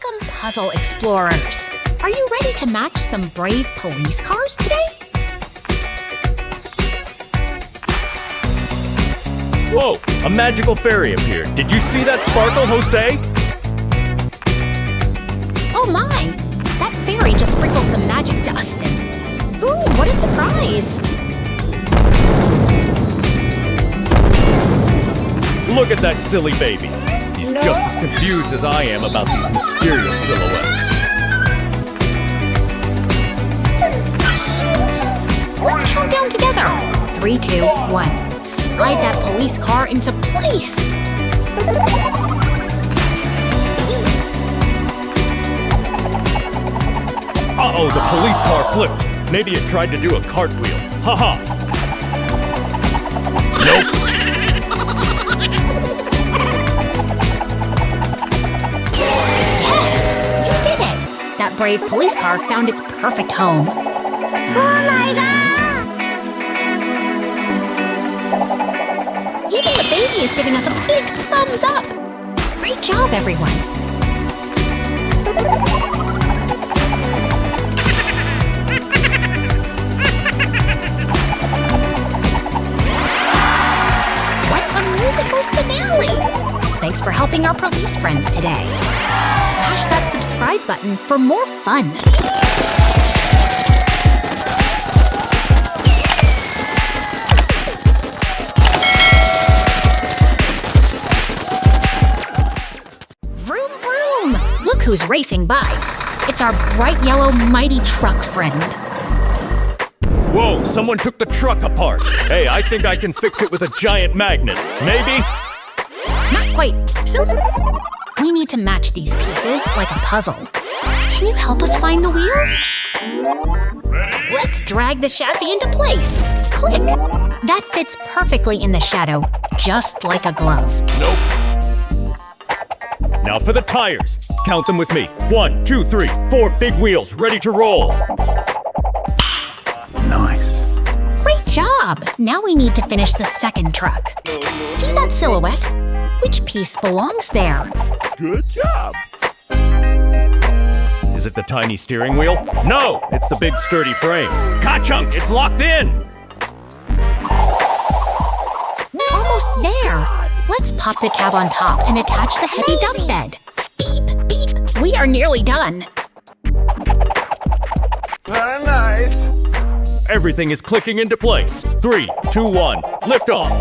Welcome, puzzle explorers. Are you ready to match some brave police cars today? Whoa, a magical fairy appeared. Did you see that sparkle, Jose? Oh my! That fairy just sprinkled some magic dust in. Ooh, what a surprise! Look at that silly baby. He's just as confused as I am about these mysterious silhouettes. Let's count down together. 3, 2, 1. Slide that police car into place. Uh-oh, the police car flipped. Maybe it tried to do a cartwheel. Haha. Nope. Yes, you did it. That brave police car found its perfect home. Oh my God! Even the baby is giving us a big thumbs up. Great job, everyone. Musical finale! Thanks for helping our police friends today. Smash that subscribe button for more fun. Vroom vroom! Look who's racing by. It's our bright yellow mighty truck friend. Whoa, someone took the truck apart. Hey, I think I can fix it with a giant magnet. Maybe? Not quite. So, we need to match these pieces like a puzzle. Can you help us find the wheels? Ready? Let's drag the chassis into place. Click. That fits perfectly in the shadow, just like a glove. Nope. Now for the tires. Count them with me. 1, 2, 3, 4 big wheels ready to roll. Nice. Great job! Now we need to finish the second truck. See that silhouette? Which piece belongs there? Good job! Is it the tiny steering wheel? No! It's the big sturdy frame. Ka-chunk! It's locked in! Almost there! Let's pop the cab on top and attach the heavy dump bed. Beep, beep! We are nearly done. Nice. Everything is clicking into place. 3, 2, 1, lift off.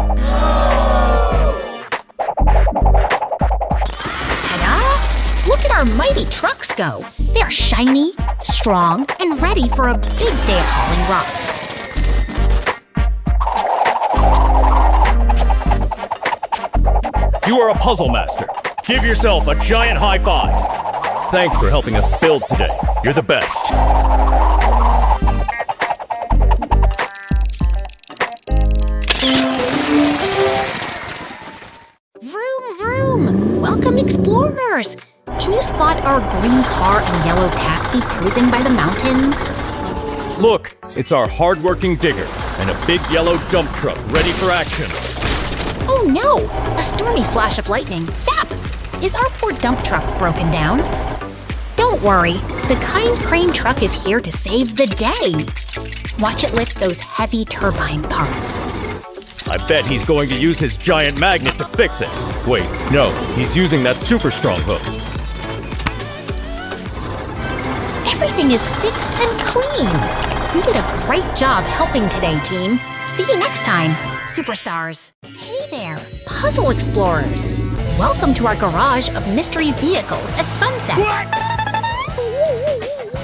Ta-da! Look at our mighty trucks go. They are shiny, strong, and ready for a big day of hauling rocks. You are a puzzle master. Give yourself a giant high five. Thanks for helping us build today. You're the best. Vroom, vroom! Welcome, explorers! Can you spot our green car and yellow taxi cruising by the mountains? Look, it's our hard-working digger and a big yellow dump truck ready for action. Oh no! A stormy flash of lightning. Zap! Is our poor dump truck broken down? Don't worry, the kind crane truck is here to save the day. Watch it lift those heavy turbine parts. I bet he's going to use his giant magnet to fix it. Wait, no, he's using that super strong hook. Everything is fixed and clean. You did a great job helping today, team. See you next time, superstars. Hey there, puzzle explorers. Welcome to our garage of mystery vehicles at sunset.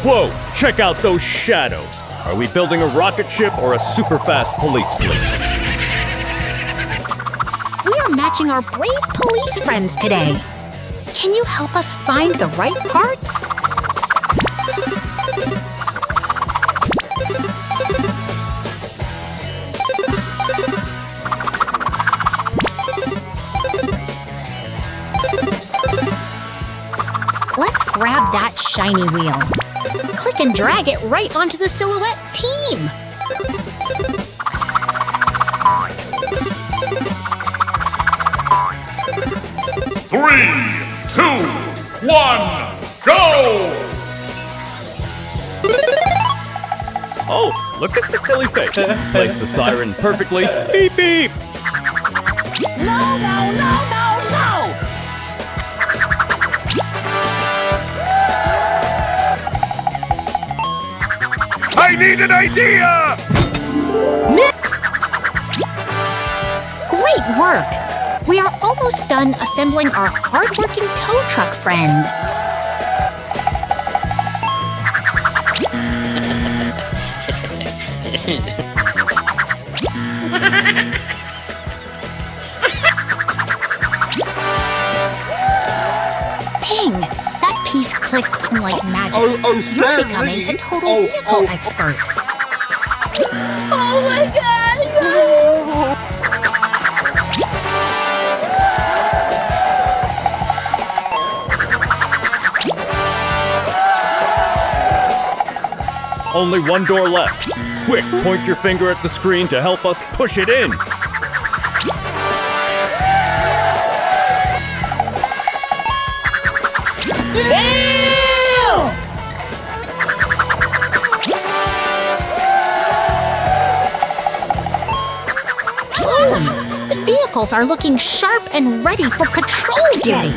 Whoa, check out those shadows. Are we building a rocket ship or a super fast police fleet? We are matching our brave police friends today. Can you help us find the right parts? Let's grab that shiny wheel. Click and drag it right onto the silhouette team. Three, two, one, Go! Oh, look at the silly face. Place the siren perfectly. Beep, beep. No, no, no, no, no! I need an idea! Great work! We are almost done assembling our hard-working tow truck friend. Dang! That piece clicked in like magic. You're becoming a total vehicle expert. Oh my god! No! Only one door left. Quick, point your finger at the screen to help us push it in. The vehicles are looking sharp and ready for patrol duty.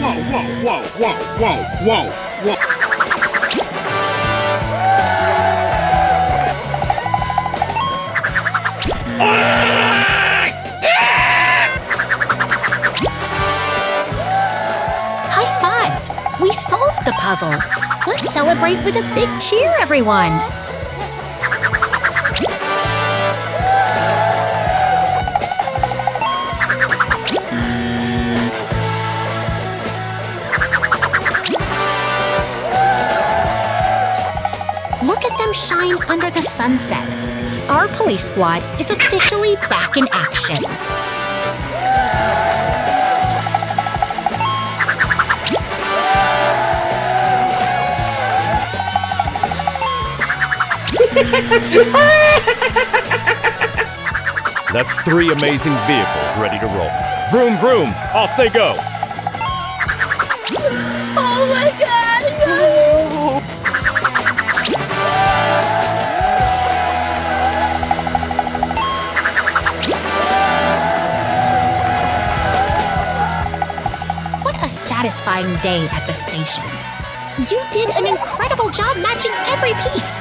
High five! We solved the puzzle. Let's celebrate with a big cheer, everyone. Look at them shine under the sunset. Our police squad is officially back in action. That's 3 amazing vehicles ready to roll. Vroom, vroom, off they go. Oh my god, no! What a satisfying day at the station. You did an incredible job matching every piece.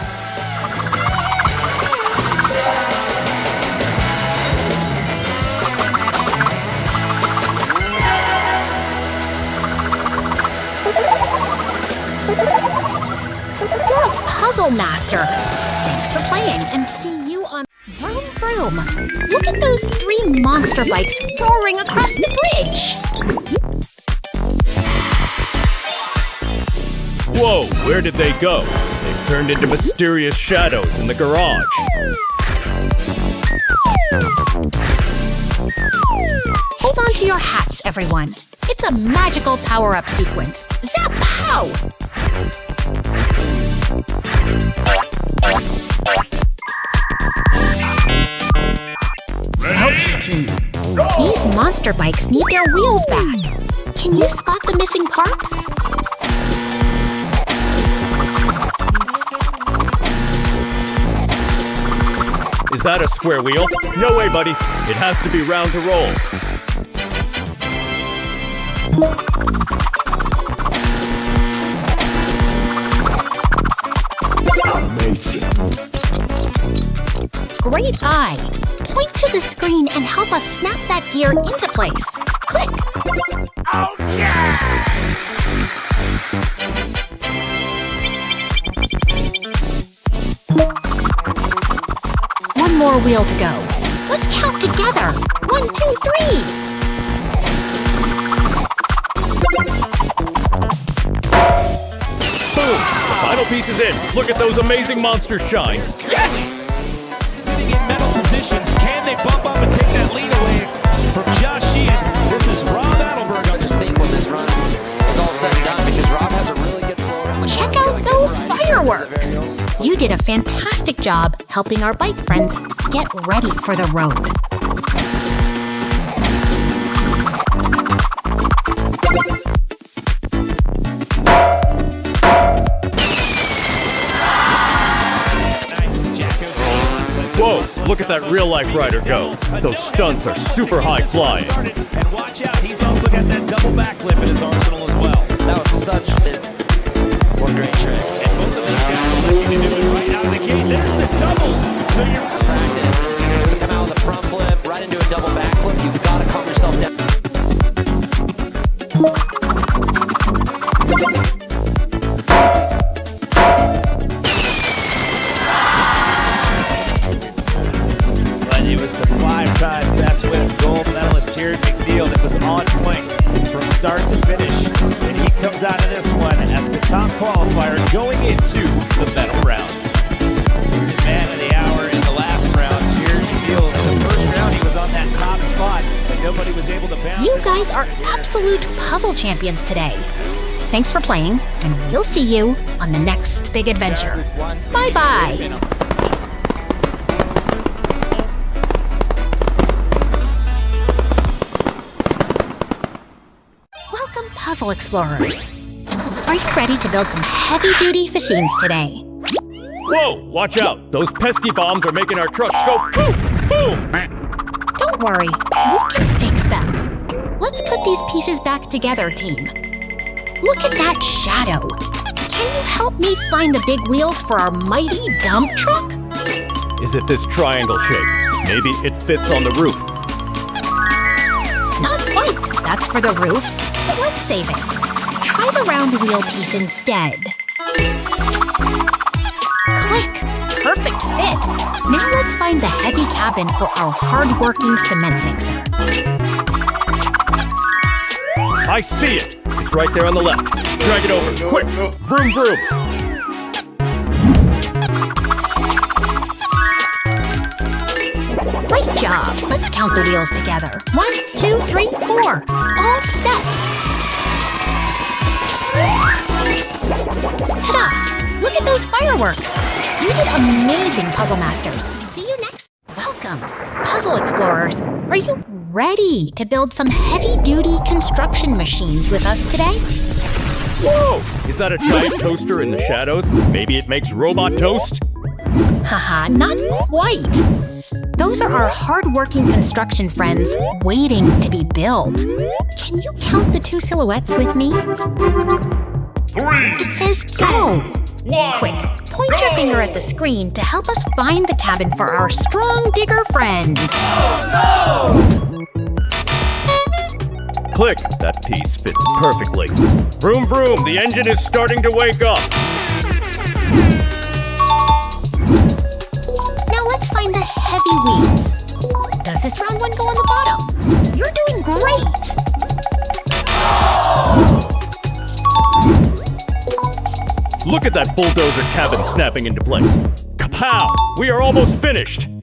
You're a puzzle master. Thanks for playing and see you on Vroom Vroom. Look at those 3 monster bikes roaring across the bridge. Whoa, where did they go? They've turned into mysterious shadows in the garage. Hold on to your hats, everyone. It's a magical power-up sequence. Zap pow! Okay, team. These monster bikes need their wheels back. Can you spot the missing parts? Is that a square wheel? No way, buddy. It has to be round to roll. Amazing. Great eye. Point to the screen and help us snap that gear into place. Click. Oh yeah! One more wheel to go. Let's count together. 1, 2, 3. Boom! The final piece is in. Look at those amazing monsters shine. Yes! Sitting in mental positions, can they bump up and take that lead away from Josh Sheehan? This is Rob Adelberg. I just think when this run is all said and done, because Rob has a really good flow around the Check course. out those fireworks. You did a fantastic job helping our bike friends get ready for the road. at that real-life rider go. Those stunts are super high flying. And watch out, he's also got that double backflip in his arsenal as well. That was such one great trick. And both of these guys are looking to do it right out of the gate. There's the double. So you're Practice to come out with a front flip, right into a double backflip. You've got to calm yourself down. But it was the 5-time best winning gold medalist Jared McNeil that was on point from start to finish. And he comes out of this one as the top qualifier going into the medal round. Man of the hour in the last round, Jared McNeil. In the first round, he was on that top spot, but nobody was able to bounce. You guys are absolute puzzle champions today. Thanks for playing, and we'll see you on the next big adventure. Bye-bye. Welcome, Puzzle Explorers. Are you ready to build some heavy-duty machines today? Whoa, watch out. Those pesky bombs are making our trucks go poof, boom. Don't worry, we can fix them. Let's put these pieces back together, team. Look at that shadow. Can you help me find the big wheels for our mighty dump truck? Is it this triangle shape? Maybe it fits on the roof. Not quite. That's for the roof. But let's save it. Try the round wheel piece instead. Click. Perfect fit. Now let's find the heavy cabin for our hard-working cement mixer. I see it. It's right there on the left. Drag it over, quick. Vroom, vroom. Great job. Let's count the wheels together. 1, 2, 3, 4. All set. Ta-da! Look at those fireworks. You did amazing, Puzzle Masters. See you next. Welcome, Puzzle Explorers. Are you ready to build some heavy-duty construction machines with us today? Whoa! Is that a giant toaster in the shadows? Maybe it makes robot toast? Haha, not quite. Those are our hard-working construction friends waiting to be built. Can you count the 2 silhouettes with me? 3. It says go. 1. Quick, point your finger at the screen to help us find the cabin for our strong digger friend. Click. That piece fits perfectly. Vroom, vroom. The engine is starting to wake up. Now let's find the heavy wheels. Does this round one go on the bottom? You're doing great. Look at that bulldozer cabin snapping into place. Kapow! We are almost finished. We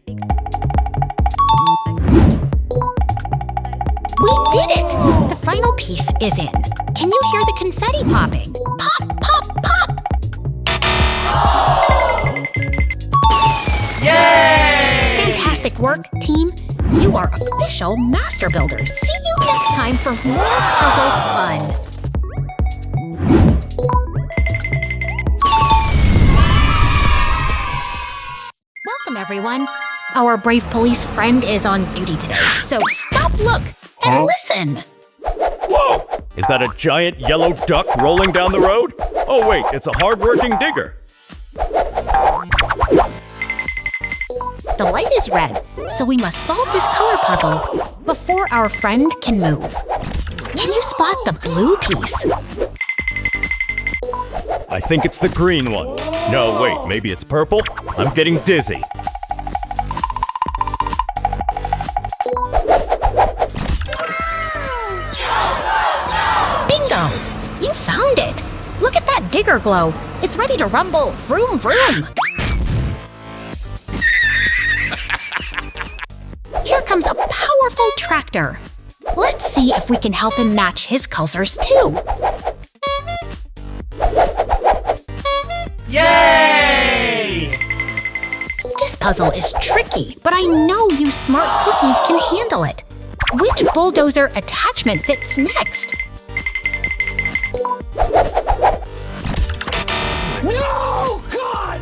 did it! The final piece is in. Can you hear the confetti popping? Pop, pop, pop! Yay! Fantastic work, team. You are official master builders. See you next time for more puzzle fun. Welcome, everyone. Our brave police friend is on duty today, so stop, look, and listen. Whoa! Is that a giant yellow duck rolling down the road? Oh wait, it's a hard-working digger. The light is red, so we must solve this color puzzle before our friend can move. Can you spot the blue piece? I think it's the green one. No, wait, maybe it's purple? I'm getting dizzy. Bingo! You found it! Look at that digger glow. It's ready to rumble. Vroom, vroom. Here comes a powerful tractor. Let's see if we can help him match his cursors too. Yay! This puzzle is tricky, but I know you smart cookies can handle it. Which bulldozer attachment fits next? No! God!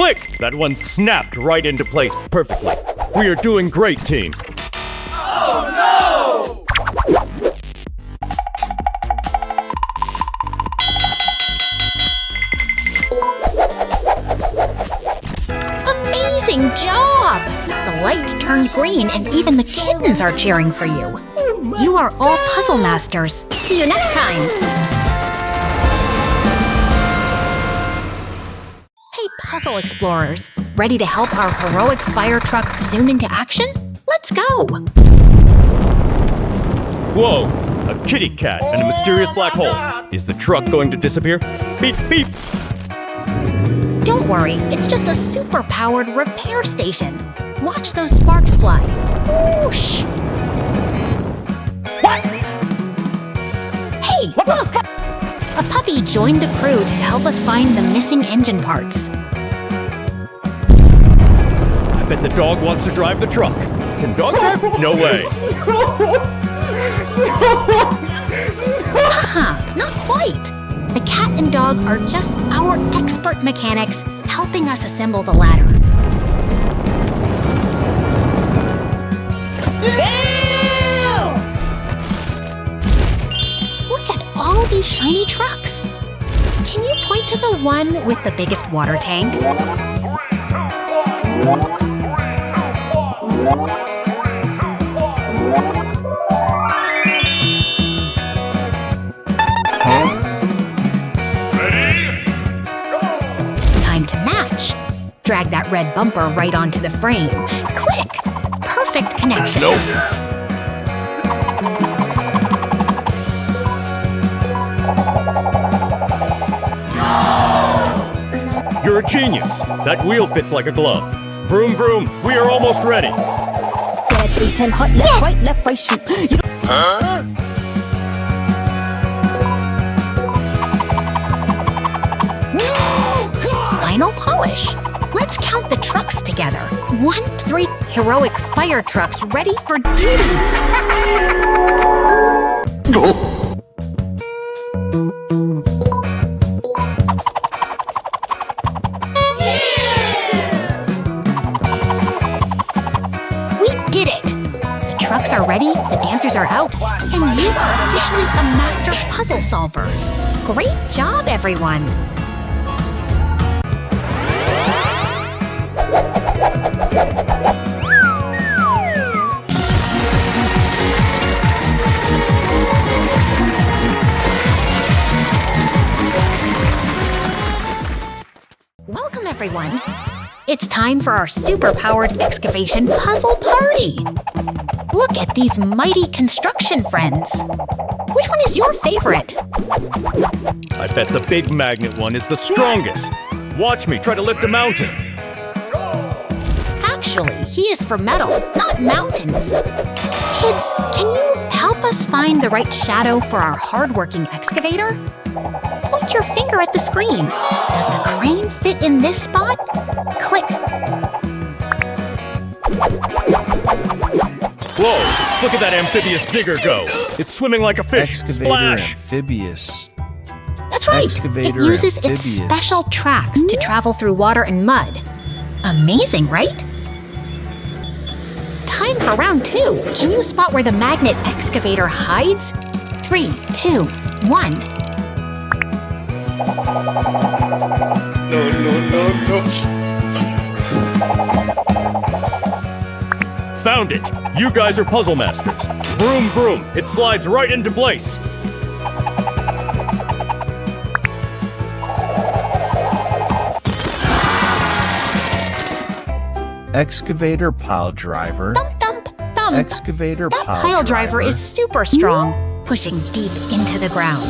Click! That one snapped right into place perfectly. We are doing great, team. Amazing job! The light turned green and even the kittens are cheering for you. You are all puzzle masters. See you next time! Hey, puzzle explorers. Ready to help our heroic fire truck zoom into action? Let's go! Whoa! A kitty cat and a mysterious black hole. Is the truck going to disappear? Beep, beep! Don't worry, it's just a super-powered repair station. Watch those sparks fly. Whoosh! What? Hey, look! A puppy joined the crew to help us find the missing engine parts. I bet the dog wants to drive the truck. Can dogs drive? No way. Haha, not quite. The cat and dog are just our expert mechanics helping us assemble the ladder. Damn! Look at all these shiny trucks. Can you point to the one with the biggest water tank? Time to match. Drag that red bumper right onto the frame. Click! Perfect connection. You're a genius. That wheel fits like a glove. Vroom, vroom. We are almost ready. Bad beats and hot left, right, shoot. You don't Final polish. Let's count the trucks together. 1, 3 heroic fire trucks ready for duty. We did it! The trucks are ready, the dancers are out, and you are officially a master puzzle solver. Great job, everyone! Welcome, everyone! It's time for our super-powered excavation puzzle party! Look at these mighty construction friends! Which one is your favorite? I bet the big magnet one is the strongest. Watch me try to lift a mountain. Actually, he is for metal, not mountains. Kids, can you help us find the right shadow for our hardworking excavator? Point your finger at the screen. Does the crane fit in this spot? Click. Whoa! Look at that amphibious digger go. It's swimming like a fish. Excavator Splash! amphibious. That's right. Excavator It uses its amphibious. special tracks to travel through water and mud. Amazing, right? Time for round 2. Can you spot where the magnet excavator hides? 3, 2, 1. Found it! You guys are puzzle masters. Vroom, vroom. It slides right into place. Excavator pile driver. Thump, thump, thump. Excavator That pile driver is super strong, pushing deep into the ground.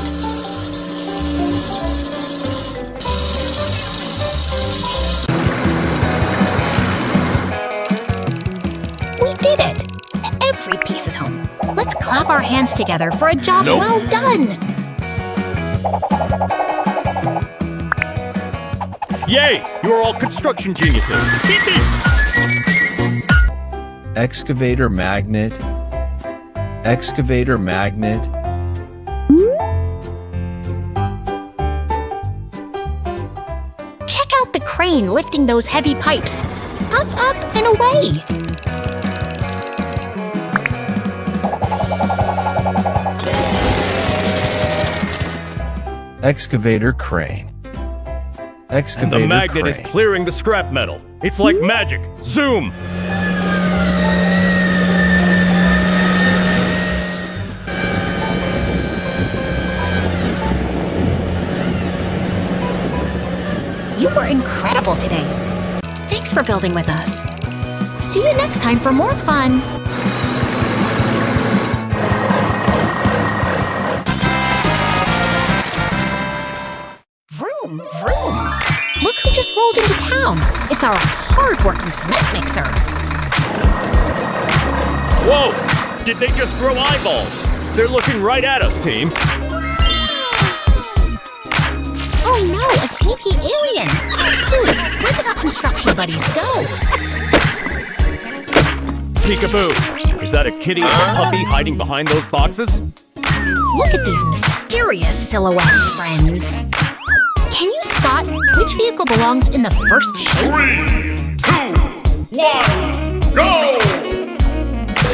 We did it! Every piece is home. Let's clap our hands together for a job well done! Yay! You are all construction geniuses. Beep, beep. Excavator magnet. Excavator magnet. Check out at the crane lifting those heavy pipes. Up, up, and away. Excavator crane. Excavator And the magnet crane. is clearing the scrap metal. It's like magic. Zoom! You were incredible today. Thanks for building with us. See you next time for more fun. Vroom, vroom. Look who just rolled into town. It's our hard-working cement mixer. Whoa! Did they just grow eyeballs? They're looking right at us, team. Oh no, a sneaky alien! Pooh, where did our construction buddies go? Peekaboo! Is that a kitty or a puppy hiding behind those boxes? Look at these mysterious silhouettes, friends. Can you spot which vehicle belongs in the first shape? 3, 2, 1, go!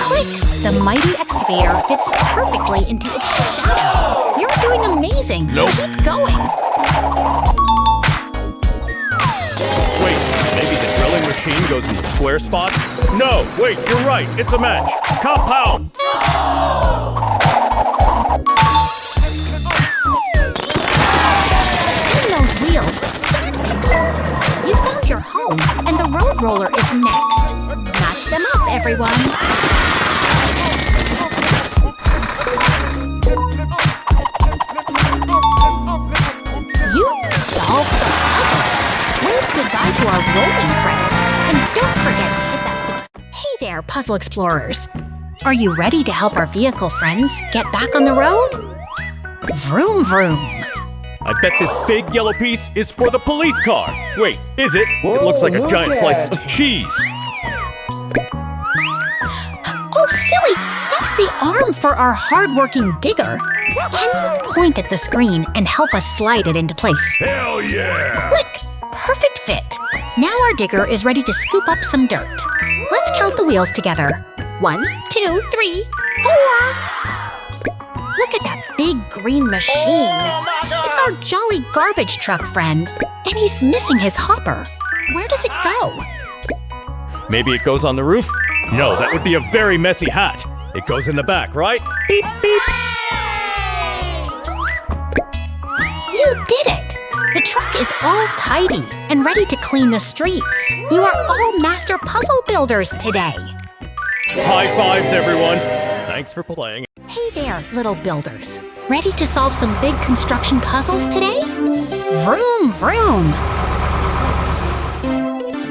Click! The mighty excavator fits perfectly into its shadow. You're doing amazing. Keep going. Wait, maybe the drilling machine goes in the square spot? No, wait, you're right. It's a match. Compound! Spin those wheels. Cement mixer. You found your home, and the road roller is next. Match them up, everyone. You solved the puzzle. Wave goodbye to our rolling friends. And don't forget to hit that subscribe. Hey there, puzzle explorers. Are you ready to help our vehicle friends get back on the road? Vroom vroom. I bet this big yellow piece is for the police car. Wait, is it? It looks like a giant slice of cheese. Oh, silly! That's the arm for our hard-working digger. Can you point at the screen and help us slide it into place? Hell yeah! Click! Perfect fit. Now our digger is ready to scoop up some dirt. Let's count the wheels together. 1, 2, 3, 4. Look at that big green machine. It's our jolly garbage truck friend. And he's missing his hopper. Where does it go? Maybe it goes on the roof? No, that would be a very messy hat. It goes in the back, right? Beep, beep. You did it! The truck is all tidy and ready to clean the streets. You are all master puzzle builders today. High fives, everyone. Thanks for playing. Hey there, little builders. Ready to solve some big construction puzzles today? Vroom, vroom.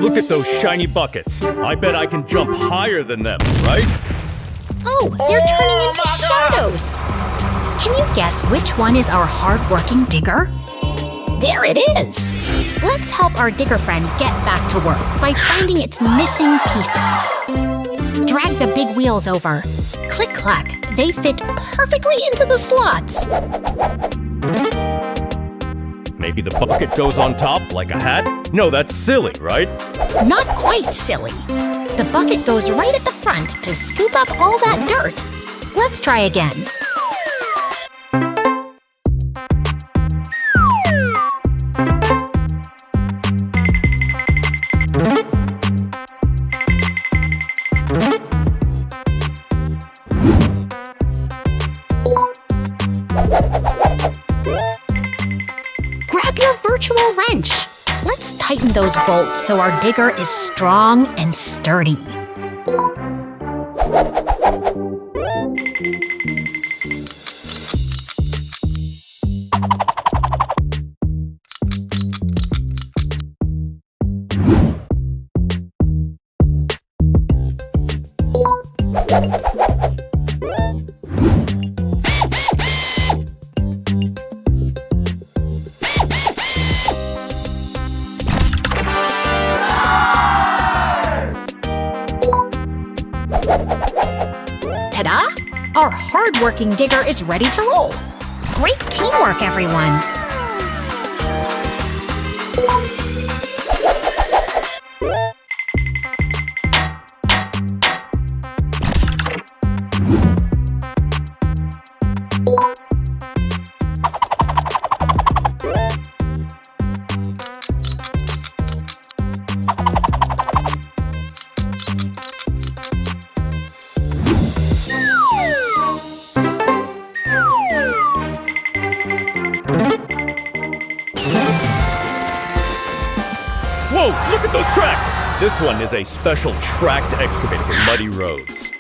Look at those shiny buckets. I bet I can jump higher than them, right? Oh, they're turning into shadows. Can you guess which one is our hard-working digger? There it is. Let's help our digger friend get back to work by finding its missing pieces. Drag the big wheels over. Click-clack, they fit perfectly into the slots. Maybe the bucket goes on top like a hat? No, that's silly, right? Not quite silly. The bucket goes right at the front to scoop up all that dirt. Let's try again. Grab your virtual wrench. Let's tighten those bolts so our digger is strong and sturdy. Ta-da! Our hard-working digger is ready to roll. Great teamwork, everyone! Whoa, look at those tracks! This one is a special tracked excavator for muddy roads.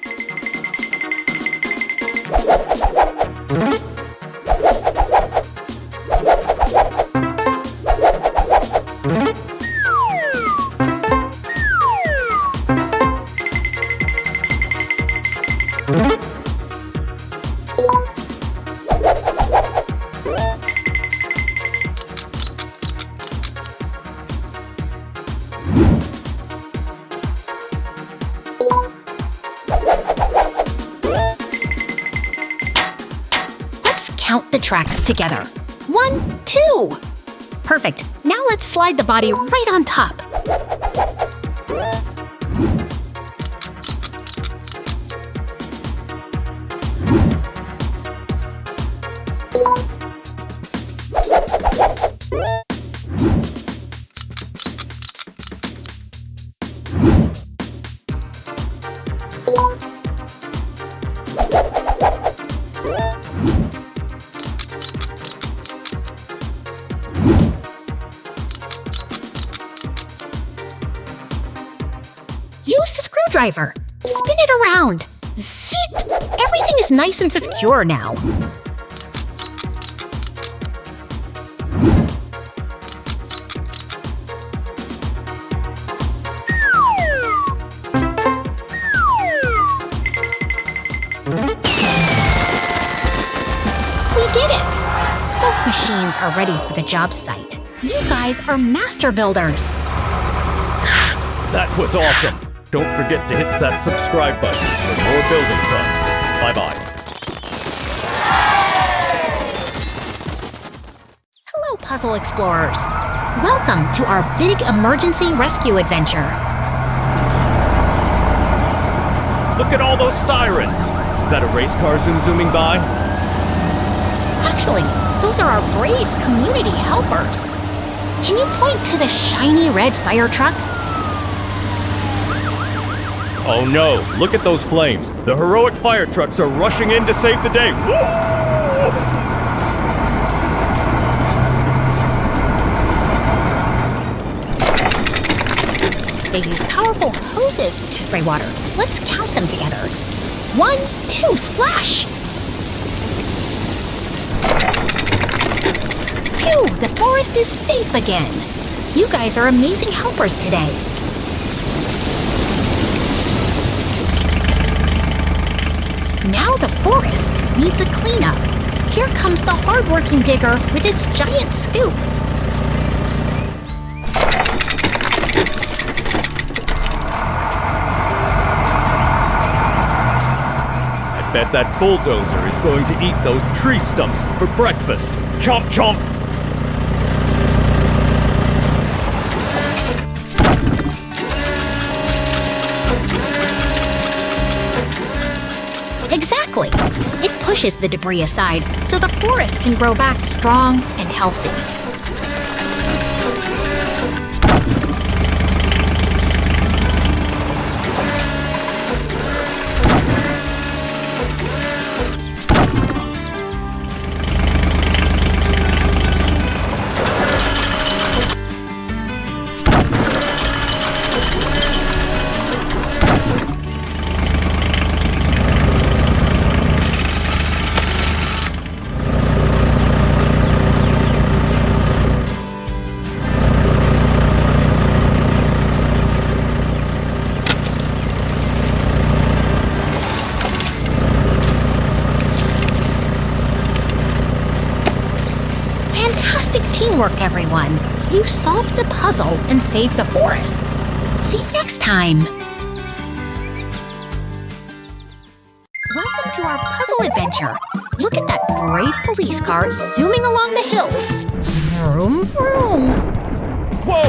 Count the tracks together. 1, 2. Perfect. Now let's slide the body right on top. Use the screwdriver. Spin it around. Zit! Everything is nice and secure now. We did it! Both machines are ready for the job site. You guys are master builders. That was awesome! Don't forget to hit that subscribe button for more building fun. Bye-bye. Hello, puzzle explorers. Welcome to our big emergency rescue adventure. Look at all those sirens! Is that a race car zooming by? Actually, those are our brave community helpers. Can you point to the shiny red fire truck? Oh no, look at those flames. The heroic fire trucks are rushing in to save the day. Woo! They use powerful hoses to spray water. Let's count them together. 1, 2, splash! Phew, the forest is safe again. You guys are amazing helpers today. Now the forest needs a cleanup. Here comes the hard-working digger with its giant scoop. I bet that bulldozer is going to eat those tree stumps for breakfast. Chomp chomp! Exactly. It pushes the debris aside so the forest can grow back strong and healthy. Teamwork, everyone. You solved the puzzle and saved the forest. See you next time. Welcome to our puzzle adventure. Look at that brave police car zooming along the hills. Vroom, vroom. Whoa! A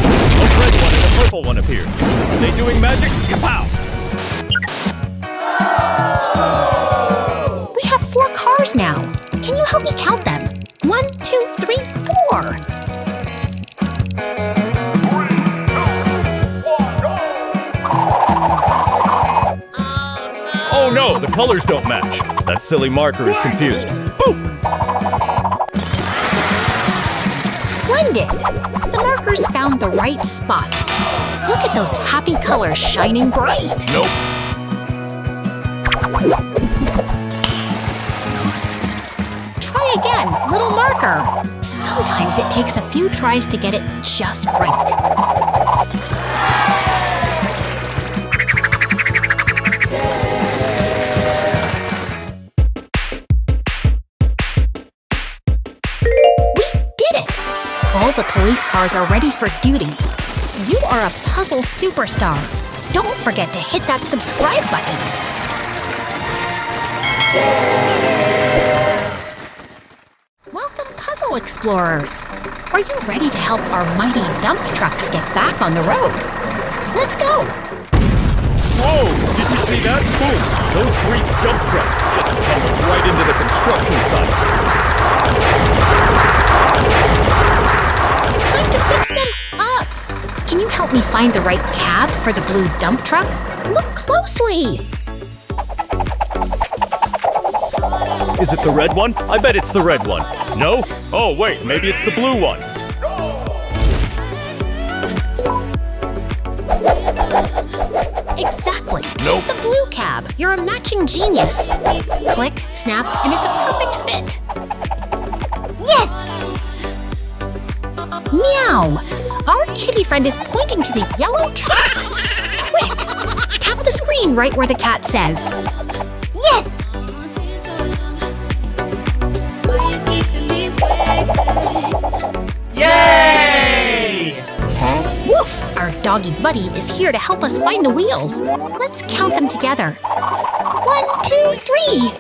red one and a purple one appeared. Are they doing magic? Kapow! We have 4 cars now. Can you help me count them? 1, 2, 3, 4. Oh no, the colors don't match. That silly marker is confused. Boop! Splendid! The markers found the right spots. Look at those happy colors shining bright. Nope. Try again, little marker. Sometimes it takes a few tries to get it just right. All the police cars are ready for duty. You are a puzzle superstar. Don't forget to hit that subscribe button. Welcome, puzzle explorers. Are you ready to help our mighty dump trucks get back on the road? Let's go. Whoa! Did you see that? Boom! Those 3 dump trucks just tumbled right into the construction site. Time to fix them up! Can you help me find the right cab for the blue dump truck? Look closely! Is it the red one? I bet it's the red one. No? Oh, wait, maybe it's the blue one. Exactly. Nope. It's the blue cab. You're a matching genius. Click, snap, and it's a perfect fit. Yes! Meow! Our kitty friend is pointing to the yellow truck. Quick! Tap the screen right where the cat says. Yes! Yay! Woof! Our doggy buddy is here to help us find the wheels. Let's count them together. 1, 2, 3.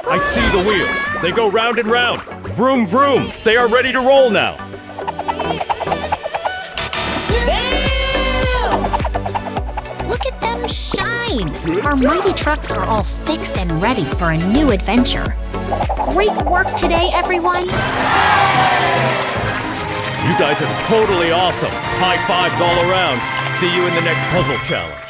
I see the wheels. They go round and round. Vroom, vroom. They are ready to roll now. Look at them shine! Our mighty trucks are all fixed and ready for a new adventure. Great work today, everyone! You guys are totally awesome. High fives all around. See you in the next puzzle challenge.